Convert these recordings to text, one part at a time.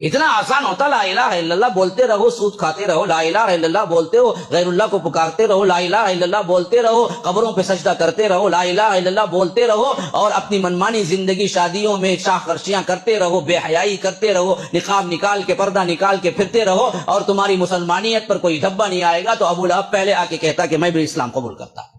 اتنا آسان ہوتا لا الہ الا اللہ بولتے رہو سود کھاتے رہو، لا الہ الا اللہ بولتے ہو غیر اللہ کو پکارتے رہو، لا الہ الا اللہ بولتے رہو قبروں پہ سجدہ کرتے رہو، لا الہ الا اللہ بولتے رہو اور اپنی منمانی زندگی شادیوں میں شاخ خرچیاں کرتے رہو، بے حیائی کرتے رہو، نقاب نکال کے پردہ نکال کے پھرتے رہو اور تمہاری مسلمانیت پر کوئی دھبا نہیں آئے گا تو ابو لہب پہلے آ کے کہتا کہ میں بھی اسلام قبول کرتا ہوں۔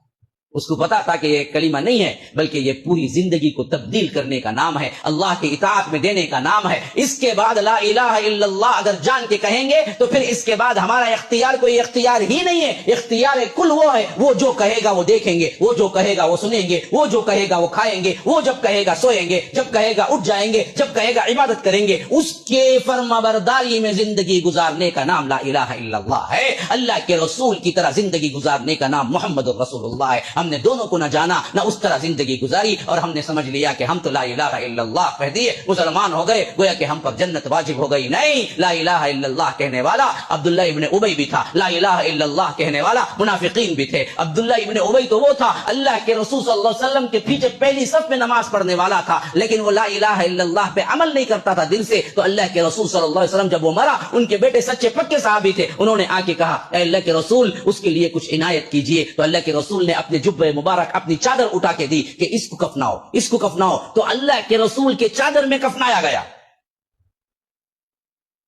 اس کو پتا تھا کہ یہ کلمہ نہیں ہے بلکہ یہ پوری زندگی کو تبدیل کرنے کا نام ہے، اللہ کی اطاعت میں دینے کا نام ہے۔ اس کے بعد لا الہ الا اللہ اگر جان کے کہیں گے تو پھر اس کے بعد ہمارا اختیار کوئی اختیار ہی نہیں ہے، اختیار کل وہ ہے، وہ جو کہے گا وہ دیکھیں گے، وہ جو کہے گا وہ سنیں گے، وہ جو کہے گا وہ کھائیں گے، وہ جب کہے گا سوئیں گے، جب کہے گا اٹھ جائیں گے، جب کہے گا عبادت کریں گے۔ اس کے فرمانبرداری میں زندگی گزارنے کا نام لا الہ الا اللہ ہے، اللہ کے رسول کی طرح زندگی گزارنے کا نام محمد رسول اللہ ہے۔ ہم نے دونوں کو نہ جانا نہ اس طرح زندگی گزاری اور ہم نے سمجھ لیا کہ ہم تو لا الہ الا اللہ کہہ دیے مسلمان ہو گئے، گویا کہ ہم پر جنت واجب ہو گئی۔ نہیں، لا الہ الا اللہ کہنے والا عبداللہ ابن ابی بھی تھا، لا الہ الا اللہ کہنے والا منافقین بھی تھے۔ عبداللہ ابن ابی تو وہ تھا اللہ کے رسول صلی اللہ علیہ وسلم کے پیچھے پہلی صف میں نماز پڑھنے والا تھا، لیکن وہ لا الہ الا اللہ پہ عمل نہیں کرتا تھا دل سے۔ تو اللہ کے رسول صلی اللہ علیہ وسلم جب وہ مرا، ان کے بیٹے سچے پکے صحابی تھے، انہوں نے آ کے کہا اے اللہ کے رسول اس کے لیے کچھ عنایت کیجئے۔ تو اللہ کے رسول نے اپنے جبہ مبارک اپنی چادر اٹھا کے دی کہ اس کو کفناؤ، اس کو کفناؤ۔ تو اللہ کے رسول کے چادر میں کفنایا گیا۔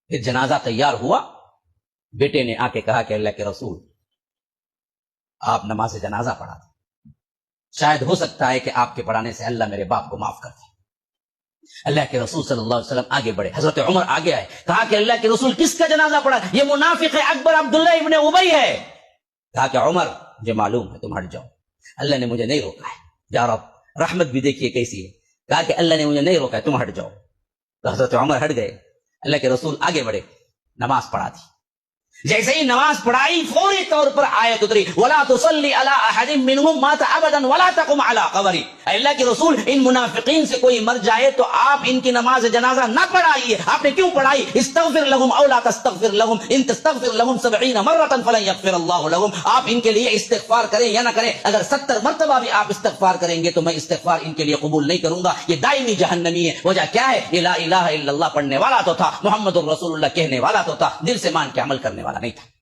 پھر جنازہ تیار ہوا، بیٹے نے آ کے کہا کہ اللہ کے رسول آپ نماز جنازہ پڑھا دیں، شاید ہو سکتا ہے کہ آپ کے پڑھانے سے اللہ میرے باپ کو معاف کر دے۔ اللہ کے رسول صلی اللہ علیہ وسلم آگے بڑھے، حضرت عمر آگے آئے، کہا کہ اللہ کے رسول کس کا جنازہ پڑھا؟ یہ منافق اکبر عبداللہ ابن ابی ہے۔ کہا کہ عمر مجھے معلوم ہے، تم ہٹ جاؤ، اللہ نے مجھے نہیں روکا ہے۔ یا رب رحمت بھی دیکھیے کیسی ہے، کہا کہ اللہ نے مجھے نہیں روکا ہے، تم ہٹ جاؤ۔ تو حضرت عمر ہٹ گئے، اللہ کے رسول آگے بڑھے، نماز پڑھا دی۔ جیسے ہی نماز پڑھائی فوری طور پر آیت اتری وَلَا تُصَلِّ عَلَىٰ أَحَدٍ مِّنْهُمْ مَاتَ أَبَدًا وَلَا تَقُمْ عَلَىٰ قَبْرِهِ۔ اے اللہ کے رسول ان منافقین سے کوئی مر جائے تو آپ ان کی نماز جنازہ نہ پڑھائیے۔ آپ نے کیوں پڑھائی؟ استغفر لهم او لا تستغفر لهم ان تستغفر لهم 70 مرة فلن يغفر الله لهم۔ آپ ان کے لیے استغفار کریں یا نہ کریں، اگر 70 مرتبہ بھی آپ استغفار کریں گے تو میں استغفار ان کے لیے قبول نہیں کروں گا، یہ دائمی جہنمی ہے۔ وجہ کیا ہے؟ یہ لا الہ الا اللہ پڑھنے والا تو تھا، محمد الرسول اللہ کہنے والا تو تھا، دل سے مان کے عمل کرنے والا نہیں تھا۔